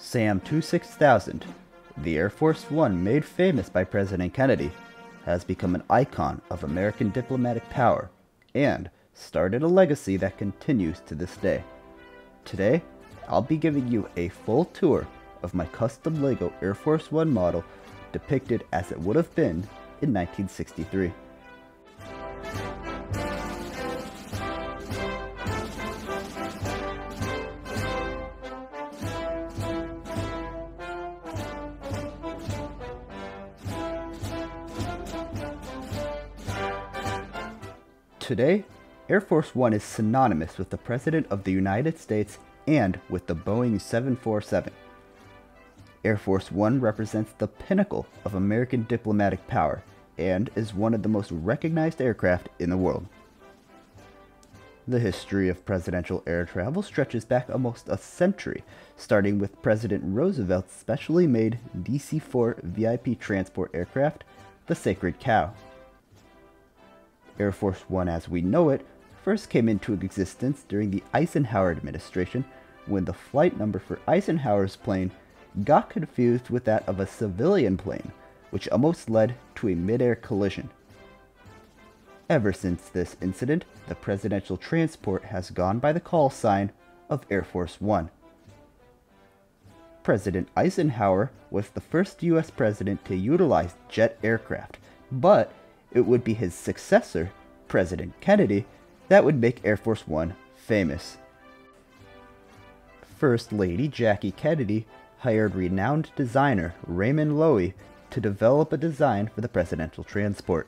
SAM-2 6000, the Air Force One made famous by President Kennedy, has become an icon of American diplomatic power and started a legacy that continues to this day. Today, I'll be giving you a full tour of my custom Lego Air Force One model depicted as it would have been in 1963. Today, Air Force One is synonymous with the President of the United States and with the Boeing 747. Air Force One represents the pinnacle of American diplomatic power and is one of the most recognized aircraft in the world. The history of presidential air travel stretches back almost a century, starting with President Roosevelt's specially made DC-4 VIP transport aircraft, the Sacred Cow. Air Force One as we know it first came into existence during the Eisenhower administration when the flight number for Eisenhower's plane got confused with that of a civilian plane, which almost led to a mid-air collision. Ever since this incident, the presidential transport has gone by the call sign of Air Force One. President Eisenhower was the first U.S. president to utilize jet aircraft, but it would be his successor, President Kennedy, that would make Air Force One famous. First Lady Jackie Kennedy hired renowned designer Raymond Loewy to develop a design for the presidential transport.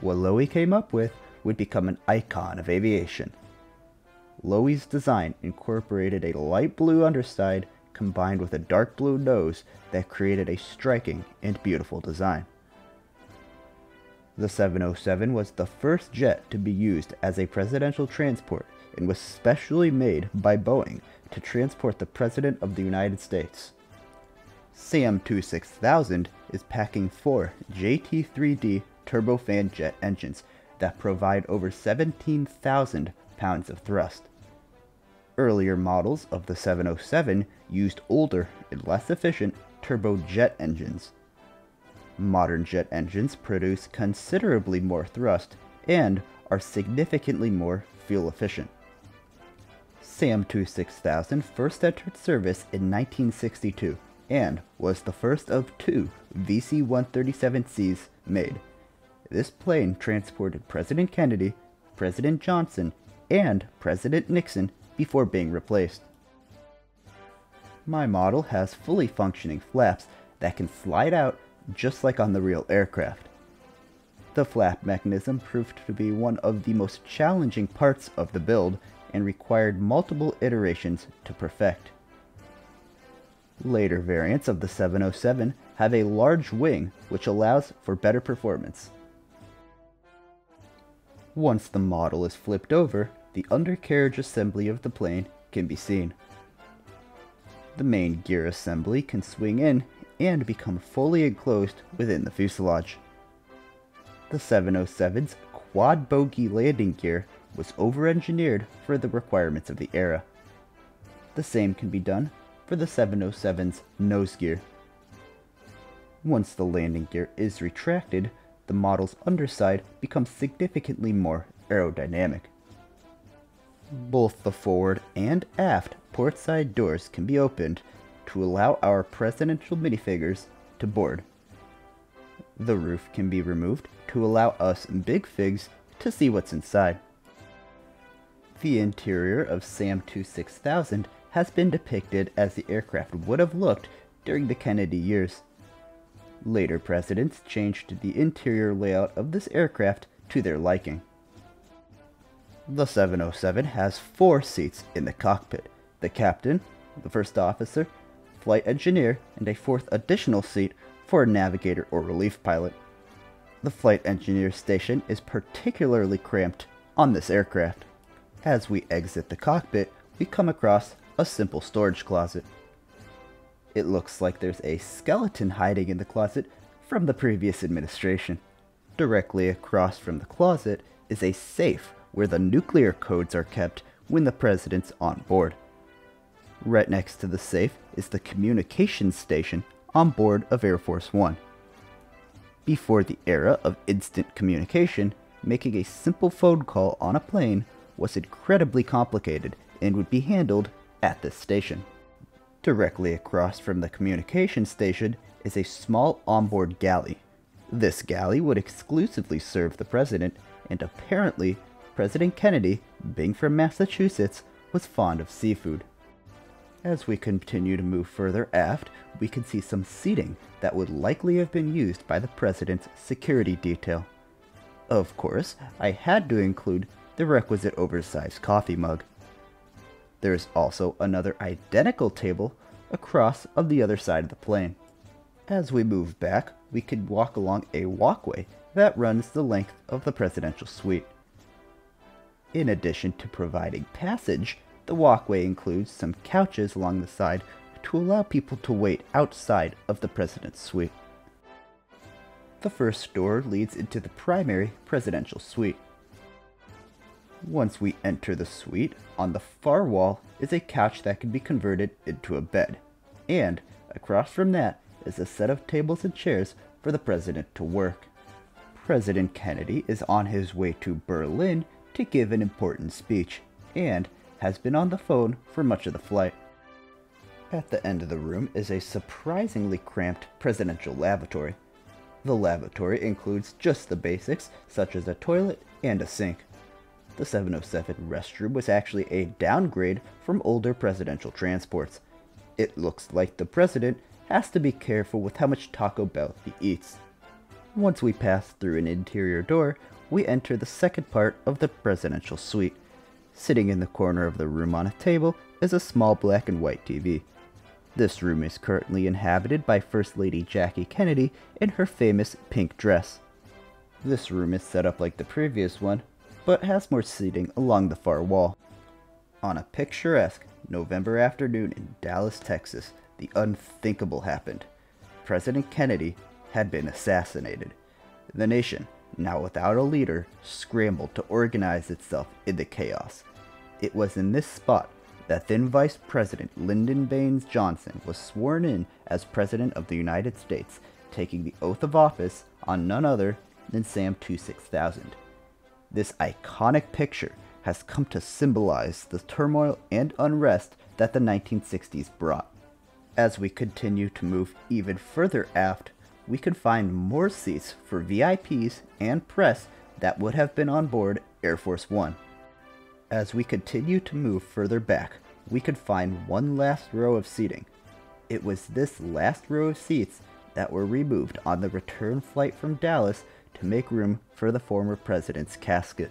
What Loewy came up with would become an icon of aviation. Loewy's design incorporated a light blue underside combined with a dark blue nose that created a striking and beautiful design. The 707 was the first jet to be used as a presidential transport and was specially made by Boeing to transport the President of the United States. SAM-2 6000 is packing 4 JT3D turbofan jet engines that provide over 17,000 pounds of thrust. Earlier models of the 707 used older and less efficient turbojet engines. Modern jet engines produce considerably more thrust and are significantly more fuel efficient. SAM-2 6000 first entered service in 1962 and was the first of 2 VC-137Cs made. This plane transported President Kennedy, President Johnson, and President Nixon before being replaced. My model has fully functioning flaps that can slide out just like on the real aircraft. The flap mechanism proved to be one of the most challenging parts of the build and required multiple iterations to perfect. Later variants of the 707 have a large wing which allows for better performance. Once the model is flipped over, the undercarriage assembly of the plane can be seen. The main gear assembly can swing in and become fully enclosed within the fuselage. The 707's quad bogie landing gear was over-engineered for the requirements of the era. The same can be done for the 707's nose gear. Once the landing gear is retracted, the model's underside becomes significantly more aerodynamic. Both the forward and aft portside doors can be opened to allow our presidential minifigures to board. The roof can be removed to allow us big figs to see what's inside. The interior of SAM-2 6000 has been depicted as the aircraft would have looked during the Kennedy years. Later presidents changed the interior layout of this aircraft to their liking. The 707 has 4 seats in the cockpit: the captain, the first officer, flight engineer, and a 4th additional seat for a navigator or relief pilot. The flight engineer station is particularly cramped on this aircraft. As we exit the cockpit, we come across a simple storage closet. It looks like there's a skeleton hiding in the closet from the previous administration. Directly across from the closet is a safe where the nuclear codes are kept when the president's on board. Right next to the safe is the communications station on board of Air Force One. Before the era of instant communication, making a simple phone call on a plane was incredibly complicated and would be handled at this station. Directly across from the communication station is a small onboard galley. This galley would exclusively serve the president, and apparently President Kennedy, being from Massachusetts, was fond of seafood. As we continue to move further aft, we can see some seating that would likely have been used by the president's security detail. Of course, I had to include the requisite oversized coffee mug. There is also another identical table across on the other side of the plane. As we move back, we could walk along a walkway that runs the length of the presidential suite. In addition to providing passage, the walkway includes some couches along the side to allow people to wait outside of the president's suite. The first door leads into the primary presidential suite. Once we enter the suite, on the far wall is a couch that can be converted into a bed, and across from that is a set of tables and chairs for the president to work. President Kennedy is on his way to Berlin to give an important speech, and has been on the phone for much of the flight. At the end of the room is a surprisingly cramped presidential lavatory. The lavatory includes just the basics, such as a toilet and a sink. The 707 restroom was actually a downgrade from older presidential transports. It looks like the president has to be careful with how much Taco Bell he eats. Once we pass through an interior door, we enter the second part of the presidential suite. Sitting in the corner of the room on a table is a small black and white TV. This room is currently inhabited by First Lady Jackie Kennedy in her famous pink dress. This room is set up like the previous one, but has more seating along the far wall. On a picturesque November afternoon in Dallas, Texas, the unthinkable happened. President Kennedy had been assassinated. The nation, now without a leader, scrambled to organize itself in the chaos. It was in this spot that then Vice President Lyndon Baines Johnson was sworn in as President of the United States, taking the oath of office on none other than Sam 26000. This iconic picture has come to symbolize the turmoil and unrest that the 1960s brought. As we continue to move even further aft, we can find more seats for VIPs and press that would have been on board Air Force One. As we continue to move further back, we could find one last row of seating. It was this last row of seats that were removed on the return flight from Dallas to make room for the former president's casket.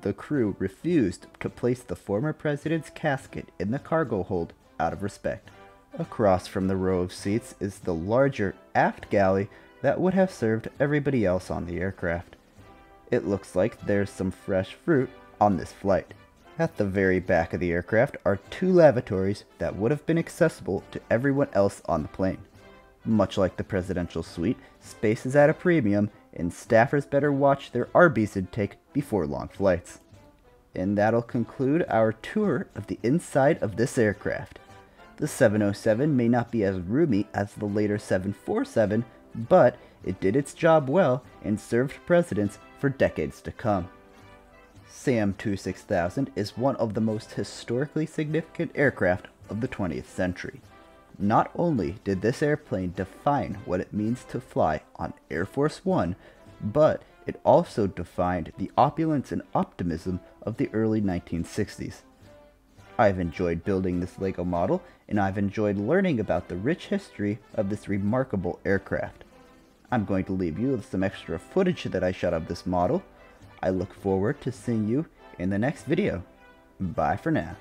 The crew refused to place the former president's casket in the cargo hold out of respect. Across from the row of seats is the larger aft galley that would have served everybody else on the aircraft. It looks like there's some fresh fruit on this flight. At the very back of the aircraft are two lavatories that would have been accessible to everyone else on the plane. Much like the presidential suite, space is at a premium, and staffers better watch their Arby's intake before long flights. And that'll conclude our tour of the inside of this aircraft. The 707 may not be as roomy as the later 747, but it did its job well and served presidents for decades to come. Sam 26000 is one of the most historically significant aircraft of the 20th century. Not only did this airplane define what it means to fly on Air Force One, but it also defined the opulence and optimism of the early 1960s. I've enjoyed building this LEGO model, and I've enjoyed learning about the rich history of this remarkable aircraft. I'm going to leave you with some extra footage that I shot of this model. I look forward to seeing you in the next video. Bye for now.